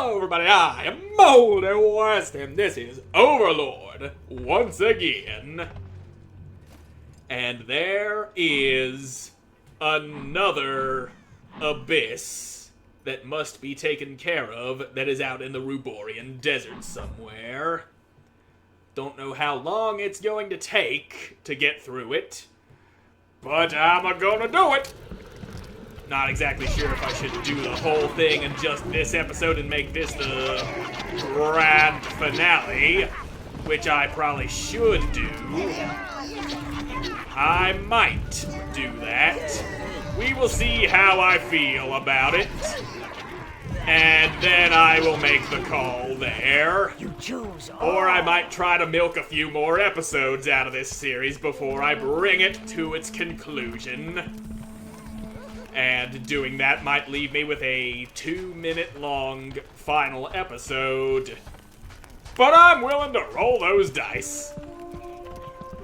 Hello everybody, I am Moldy West, and this is Overlord once again. And there is another abyss that must be taken care of that is out in the Ruborian desert somewhere. Don't know how long it's going to take to get through it, but I'm gonna do it! Not exactly sure if I should do the whole thing in just this episode and make this the grand finale, which I probably should do. I might do that. We will see how I feel about it. And then I will make the call there. Or I might try to milk a few more episodes out of this series before I bring it to its conclusion. And doing that might leave me with a 2-minute long final episode. But I'm willing to roll those dice.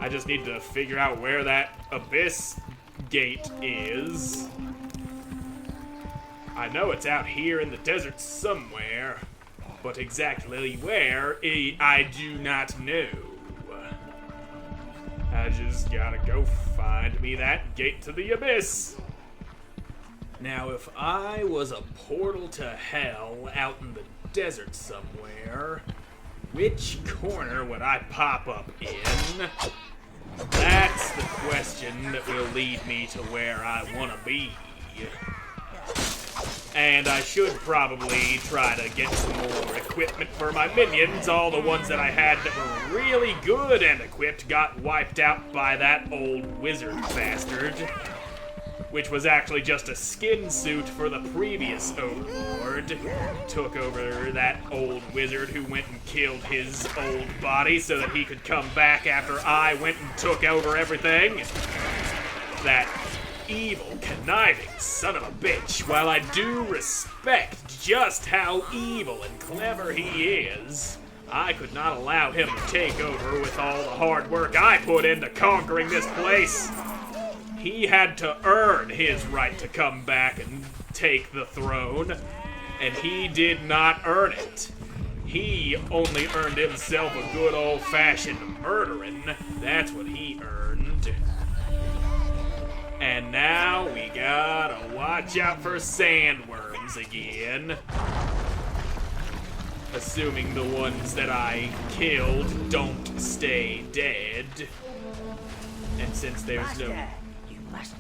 I just need to figure out where that abyss gate is. I know it's out here in the desert somewhere, but exactly where, I do not know. I just gotta go find me that gate to the abyss. Now, if I was a portal to hell out in the desert somewhere, which corner would I pop up in? That's the question that will lead me to where I want to be. And I should probably try to get some more equipment for my minions. All the ones that I had that were really good and equipped got wiped out by that old wizard bastard. Which was actually just a skin suit for the previous Overlord. Took over that old wizard who went and killed his old body so that he could come back after I went and took over everything. That evil, conniving son of a bitch. While I do respect just how evil and clever he is, I could not allow him to take over with all the hard work I put into conquering this place. He had to earn his right to come back and take the throne, and he did not earn it. He only earned himself a good old-fashioned murdering. That's what he earned. And now we gotta watch out for sandworms again. Assuming the ones that I killed don't stay dead. And since there's no...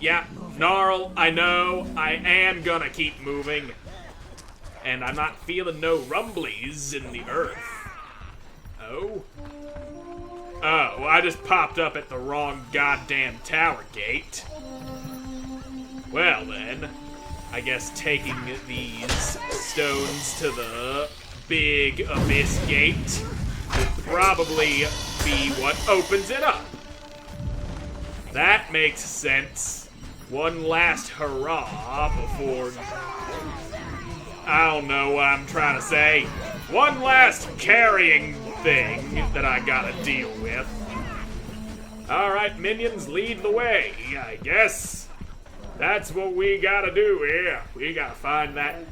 Yeah, Gnarl, I know, I am gonna keep moving. And I'm not feeling no rumblies in the earth. Oh? Oh, I just popped up at the wrong goddamn tower gate. Well then, I guess taking these stones to the big abyss gate would probably be what opens it up. That makes sense. One last hurrah before... I don't know what I'm trying to say. One last carrying thing that I gotta deal with. Alright, minions, lead the way, I guess. That's what we gotta do here. We gotta find that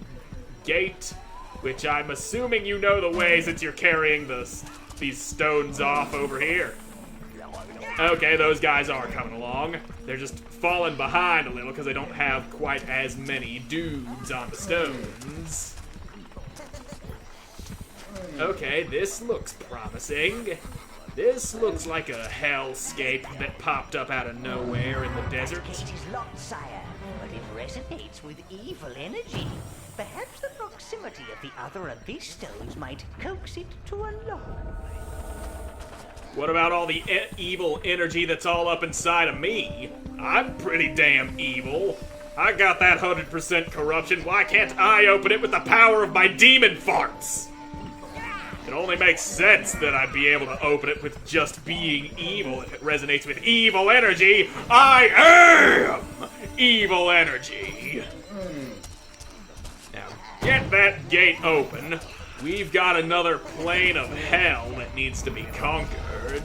gate, which I'm assuming you know the way since you're carrying these stones off over here. Okay, those guys are coming along. They're just falling behind a little because they don't have quite as many dudes on the stones. Okay, this looks promising. This looks like a hellscape that popped up out of nowhere in the desert. The gate is locked, sire, but it resonates with evil energy. Perhaps the proximity of the other abyss stones might coax it to unlock. What about all the evil energy that's all up inside of me? I'm pretty damn evil. I got that 100% corruption. Why can't I open it with the power of my demon farts? It only makes sense that I'd be able to open it with just being evil if it resonates with evil energy. I am evil energy. Now, get that gate open. We've got another plane of hell that needs to be conquered.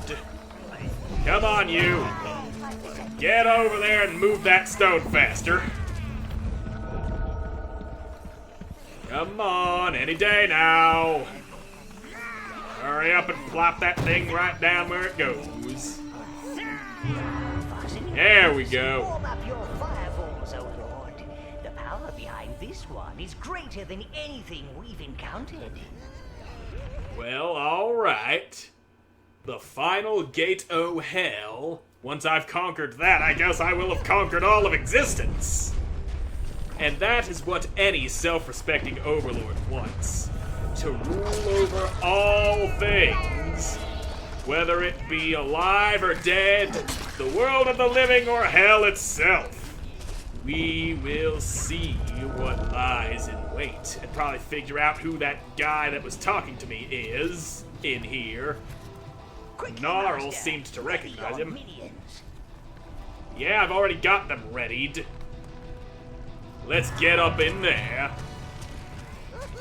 Come on, you. Get over there and move that stone faster. Come on, any day now. Hurry up and plop that thing right down where it goes. There we go. Warm up your fireballs, O Lord. The power behind this one is greater than anything we've encountered. Well, alright. The final gate o' hell. Once I've conquered that, I guess I will have conquered all of existence. And that is what any self-respecting overlord wants. To rule over all things. Whether it be alive or dead, the world of the living or hell itself. We will see what lies in wait and probably figure out who that guy that was talking to me is in here. Gnarl seems to recognize him. Yeah, I've already got them readied. Let's get up in there.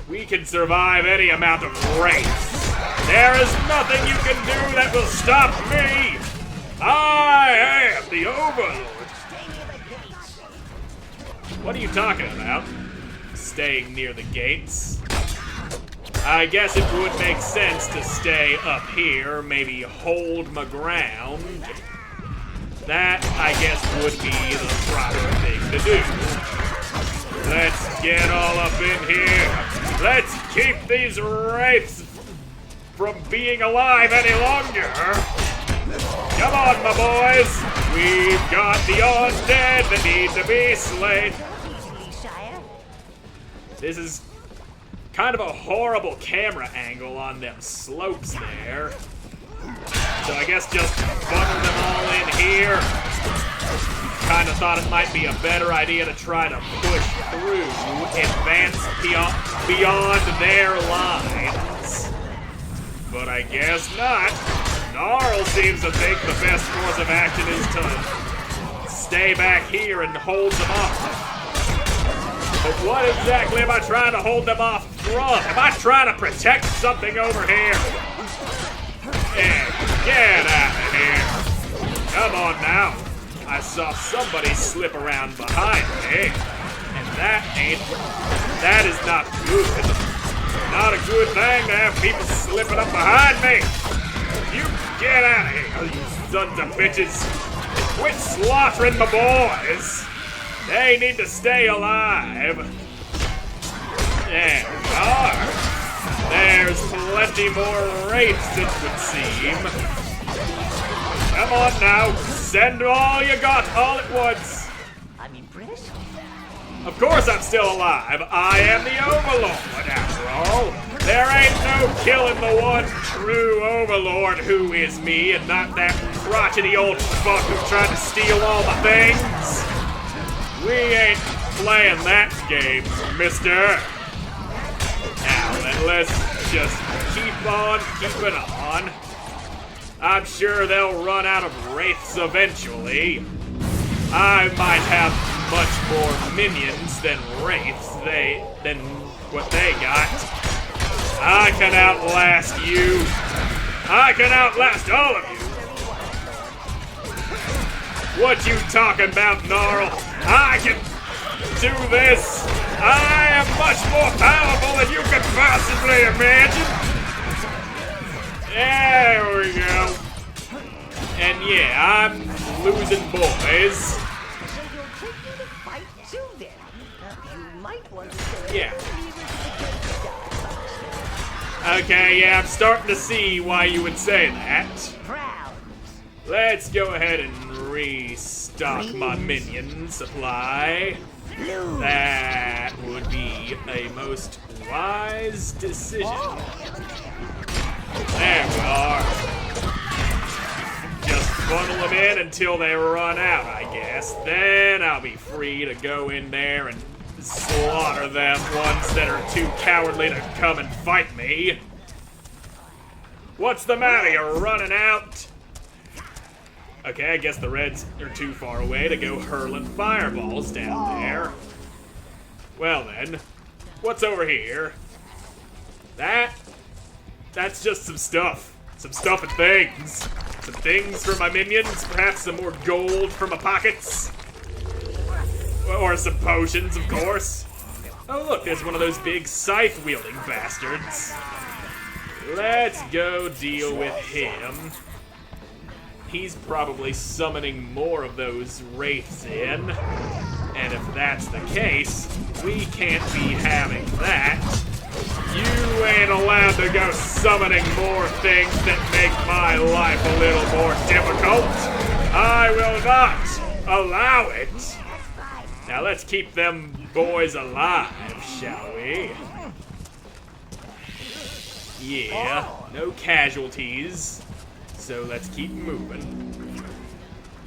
We can survive any amount of wraiths. There is nothing you can do that will stop me. I am the Overlord. What are you talking about? Staying near the gates? I guess it would make sense to stay up here, maybe hold my ground. That, I guess, would be the proper thing to do. Let's get all up in here. Let's keep these wraiths from being alive any longer. Come on, my boys. We've got the undead that need to be slain. This is kind of a horrible camera angle on them slopes there. So I guess just bundle them all in here. Kind of thought it might be a better idea to try to push through, advance beyond their lines. But I guess not. Gnarl seems to think the best course of action is to stay back here and hold them off. But what exactly am I trying to hold them off from? Am I trying to protect something over here? Yeah, get out of here. Come on now. I saw somebody slip around behind me. And that is not good. Not a good thing to have people slipping up behind me. You get out of here, you sons of bitches. Quit slaughtering my boys. They need to stay alive. There we are. There's plenty more wraiths, it would seem. Come on now, send all you got all at once. I'm impressed. Of course I'm still alive. I am the Overlord, after all. There ain't no killing the one true Overlord who is me, and not that crotchety old fuck who tried to steal all my things. We ain't playing that game, mister. Now then, let's just keep on keeping on. I'm sure they'll run out of wraiths eventually. I might have much more minions than wraiths than what they got. I can outlast you. I can outlast all of you. What you talking about, Gnarl? I can do this. I am much more powerful than you could possibly imagine. There we go. And yeah, I'm losing boys. Yeah. Okay, yeah, I'm starting to see why you would say that. Let's go ahead and restock my minion supply. That would be a most wise decision. There we are. Just funnel them in until they run out, I guess. Then I'll be free to go in there and slaughter them ones that are too cowardly to come and fight me. What's the matter? You're running out? Okay, I guess the Reds are too far away to go hurling fireballs down there. Well then, what's over here? That's just some stuff. Some stuff and things. Some things for my minions, perhaps some more gold for my pockets. Or some potions, of course. Oh look, there's one of those big scythe-wielding bastards. Let's go deal with him. He's probably summoning more of those wraiths in. And if that's the case, we can't be having that. You ain't allowed to go summoning more things that make my life a little more difficult. I will not allow it. Now let's keep them boys alive, shall we? Yeah, no casualties. So let's keep moving.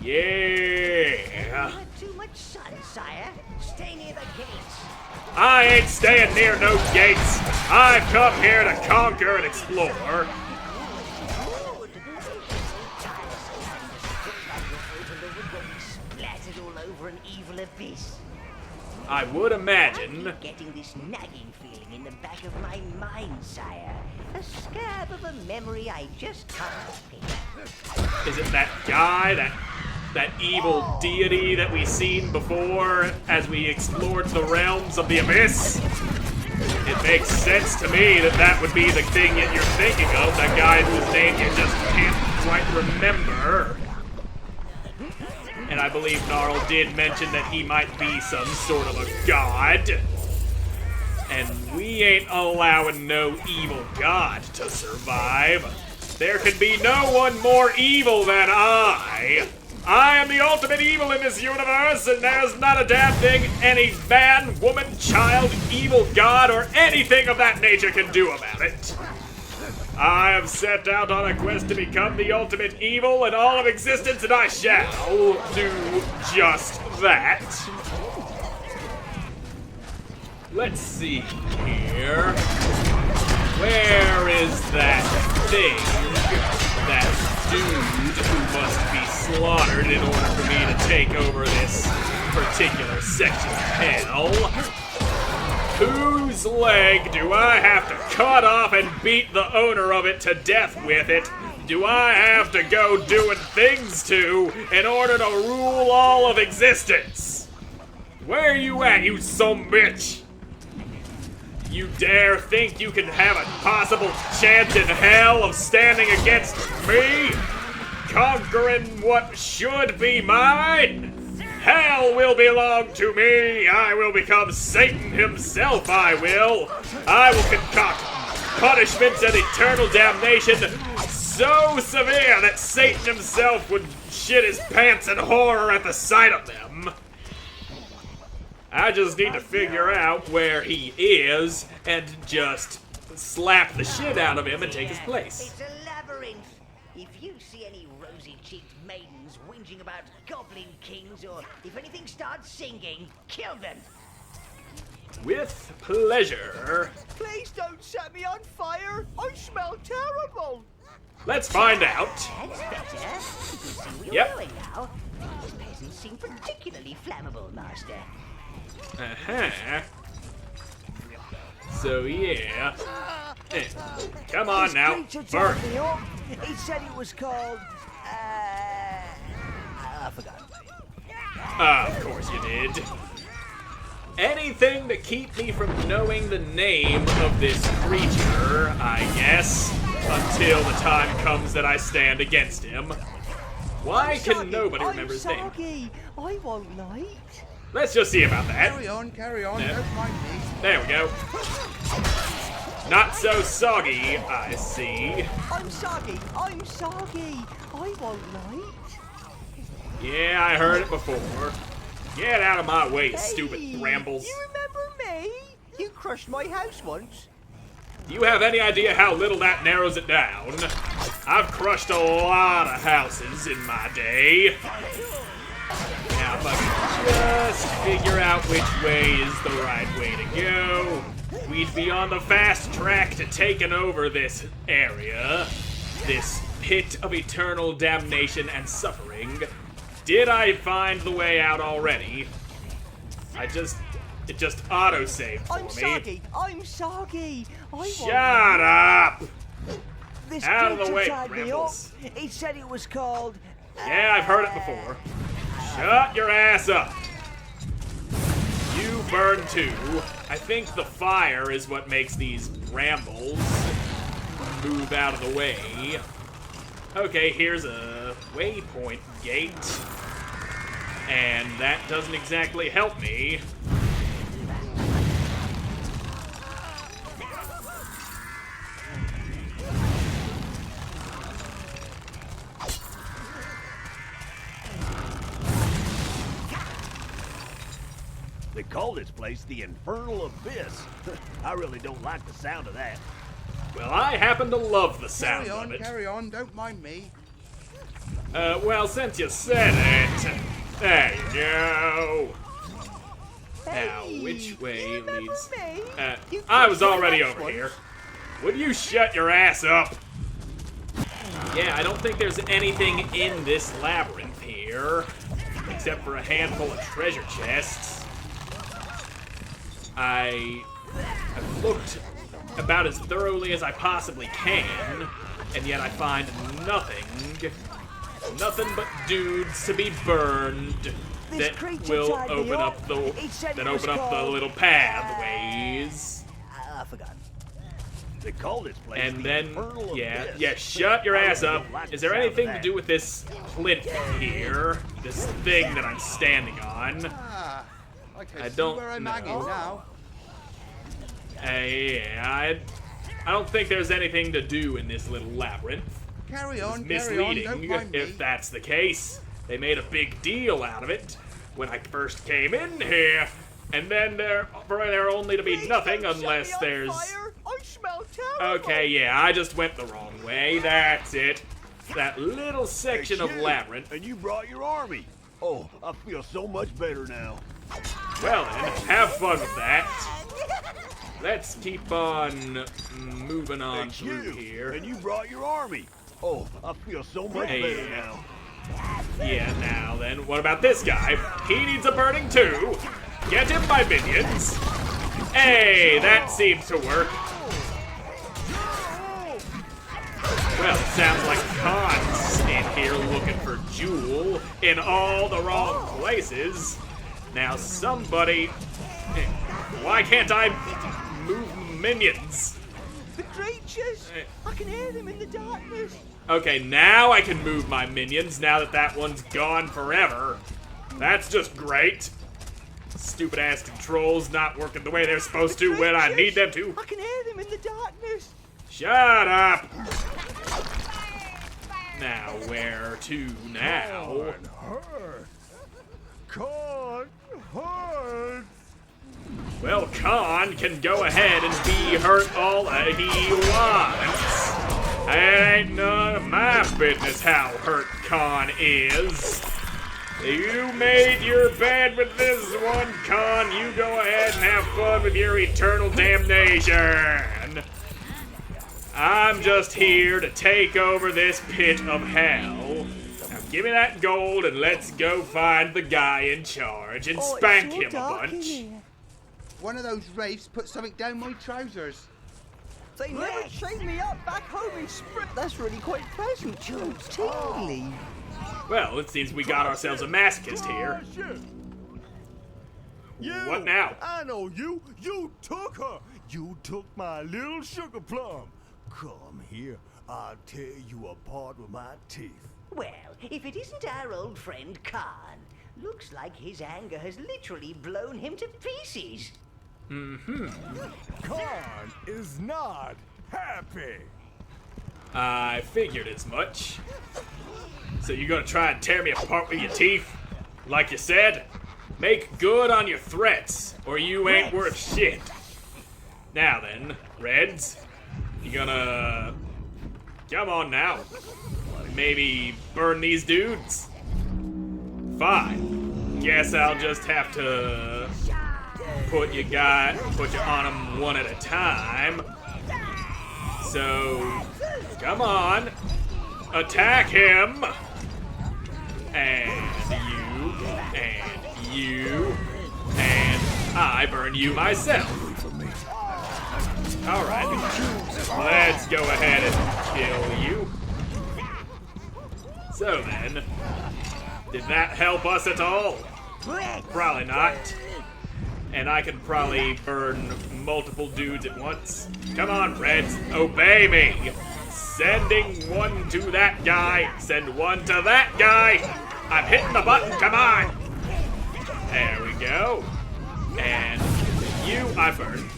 Yeah. Not too much sun, sire. Stay near the gates. I ain't staying near no gates. I've come here to conquer and explore. Good. Splattered all over an evil abyss. I would imagine. I keep getting this nagging feeling in the back of my mind, sire. A scab of a memory I just can't pick. Is it that guy, that evil deity that we seen before as we explored the realms of the abyss? It makes sense to me that that would be the thing that you're thinking of, that guy whose name you just can't quite remember. And I believe Gnarl did mention that he might be some sort of a god. And we ain't allowing no evil god to survive. There can be no one more evil than I. I am the ultimate evil in this universe, and there's not a damn thing any man, woman, child, evil god, or anything of that nature can do about it. I have set out on a quest to become the ultimate evil in all of existence, and I shall do just that. Let's see here. Where is that thing? That dude who must be slaughtered in order for me to take over this particular section of hell? Whose leg do I have to cut off and beat the owner of it to death with it? Do I have to go doing things to in order to rule all of existence? Where you at, you sumbitch? You dare think you can have a possible chance in hell of standing against me? Conquering what should be mine? Hell will belong to me. I will become Satan himself, I will. I will concoct punishments and eternal damnation so severe that Satan himself would shit his pants in horror at the sight of them. I just need to figure out where he is and just slap the shit out of him and take his place. It's a labyrinth. If you see any rosy-cheeked maidens whinging about goblin kings, or if anything starts singing, kill them. With pleasure. Please don't set me on fire. I smell terrible. Let's find out. That's better. You can see where you're Yep. going now. These peasants seem particularly flammable, Master. Uh-huh. So, yeah. Come on now, Creature burn. tied me up. He said it was called, I forgot. Of course you did. Anything to keep me from knowing the name of this creature, I guess, until the time comes that I stand against him. Why can nobody remember his name? Soggy. I won't light. Let's just see about that. Carry on, Yeah. don't mind me. There we go. Not so soggy, I see. I'm soggy. I won't light. Yeah, I heard it before. Get out of my way, stupid Hey, brambles. You remember me? You crushed my house once. Do you have any idea how little that narrows it down? I've crushed a lot of houses in my day. Now, if I can just figure out which way is the right way to go, we'd be on the fast track to taking over this area, this pit of eternal damnation and suffering. Did I find the way out already? It just auto-saved for me. I'm soggy. I won't Shut light. up! This Out of the creature way, tied me up. Brambles. He said it was called. Yeah, I've heard it before. Shut your ass up. You burn too. I think the fire is what makes these brambles move out of the way. Okay, here's a waypoint gate. And that doesn't exactly help me. They call this place the Infernal Abyss. I really don't like the sound of that. Well, I happen to love the sound of it. Carry on, don't mind me. Well, since you said it, there you go. Now, which way leads? I was already over here. Would you shut your ass up? Yeah, I don't think there's anything in this labyrinth here, except for a handful of treasure chests. I've looked about as thoroughly as I possibly can, and yet I find nothing. Nothing but dudes to be burned that will open up the little pathways. I forgot. They call this place And the then, Infernal yeah, Abyss. shut your ass up. Like Is there the sound of anything to that. do with this plinth here? This thing that I'm standing on? Ah, I can I see don't where I'm know. hanging now. Yeah, I don't think there's anything to do in this little labyrinth. Carry on, It's carry on, misleading don't mind if me. that's the case. They made a big deal out of it when I first came in here, and then there only to be Please nothing don't set unless me on there's... fire. I smell terrible. Okay, yeah, I just went the wrong way. That's it. That little section of You, labyrinth. And you brought your army. Oh, I feel so much better now. Well then, have fun with that. Let's keep on moving on It's through you, here. and you brought your army. Oh, I feel so much Hey. better now. Yeah, now then, what about this guy? He needs a burning too. Get him, my minions. Hey, that seems to work. Well, it sounds like Khan's in here looking for Jewel in all the wrong places. Now somebody... Why can't I move minions? The creatures. I can hear them in the darkness. Okay, now I can move my minions now that that one's gone forever. That's just great. Stupid ass controls not working the way they're supposed to when I need them to. I can hear them in the darkness. Shut up! Now, where to now? Can't hurt. Well, Khan can go ahead and be hurt all he wants. It ain't none of my business how hurt Khan is. You made your bed with this one, Khan. You go ahead and have fun with your eternal damnation. I'm just here to take over this pit of hell. Now give me that gold and let's go find the guy in charge and Oh, spank it's so him a dark in bunch. here. One of those wraiths put something down my trousers. They never chained me up back home in Sprit. That's really quite pleasant. It's tingly. Well, it seems we got ourselves a masochist here. You, What now? I know you. You took her. You took my little sugar plum. Come here. I'll tear you apart with my teeth. Well, if it isn't our old friend Khan, looks like his anger has literally blown him to pieces. Khan is not happy. I figured as much. So you're gonna try and tear me apart with your teeth? Like you said? Make good on your threats, or you ain't worth shit. Now then, Reds, you gonna... Come on now. Maybe burn these dudes? Fine. Guess I'll just have to put you on them one at a time. So, come on. Attack him. And you, and I burn you myself. Alright, let's go ahead and kill you. So then, did that help us at all? Probably not. and I can probably burn multiple dudes at once. Come on, Reds, obey me. Sending one to that guy, send one to that guy. I'm hitting the button, come on. There we go. And you, I burn.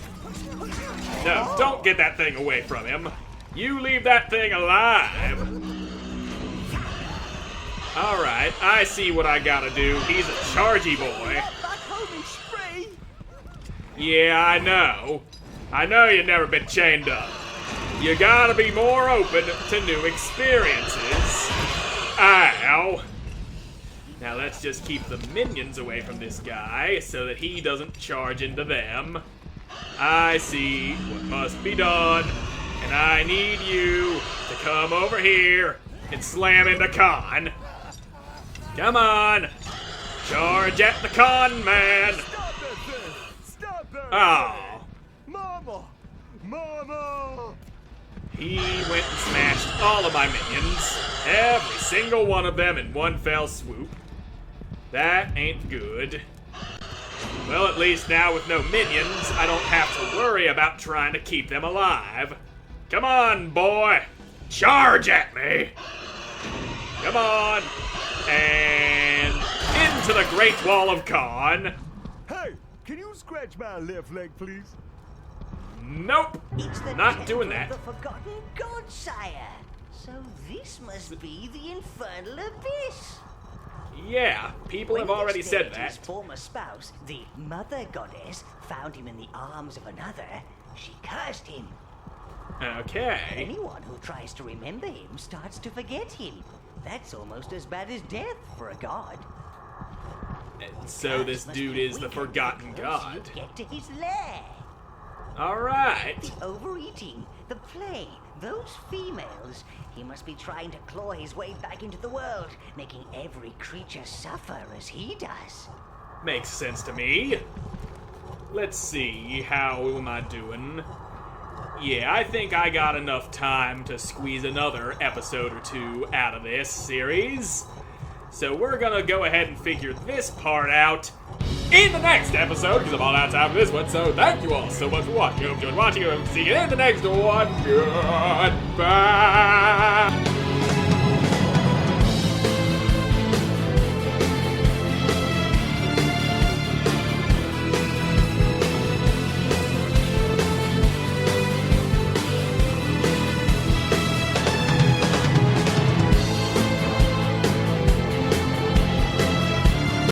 No, don't get that thing away from him. You leave that thing alive. Alright, I see what I gotta do. He's a chargy boy. Back home in Spree. Yeah, I know. I know you've never been chained up. You gotta be more open to new experiences. Ow. Now let's just keep the minions away from this guy so that he doesn't charge into them. I see what must be done, and I need you to come over here and slam into Khan. Come on! Charge at the con man! Stop that thing! Stop that Oh. thing! Mama! Mama! He went and smashed all of my minions. Every single one of them in one fell swoop. That ain't good. Well, at least now with no minions, I don't have to worry about trying to keep them alive. Come on, boy! Charge at me! Come on! And into the Great Wall of Khan. Hey, can you scratch my left leg, please? Nope, It's the not temple doing that. of the Forgotten God, sire. So this must be the infernal abyss. Yeah, people have When already this said deity's that. former spouse, the Mother Goddess, found him in the arms of another, she cursed him. Okay. Anyone who tries to remember him starts to forget him. That's almost as bad as death for a god. So this Curse must dude be is the weakened forgotten the closer god. you get to his lair. Alright. The overeating, the play, those females. He must be trying to claw his way back into the world, making every creature suffer as he does. Makes sense to me. Let's see, how am I doing? Yeah, I think I got enough time to squeeze another episode or two out of this series. So we're gonna go ahead and figure this part out in the next episode, because I'm all out of time for this one. So thank you all so much for watching. I hope you enjoyed watching. I'll see you in the next one. Goodbye.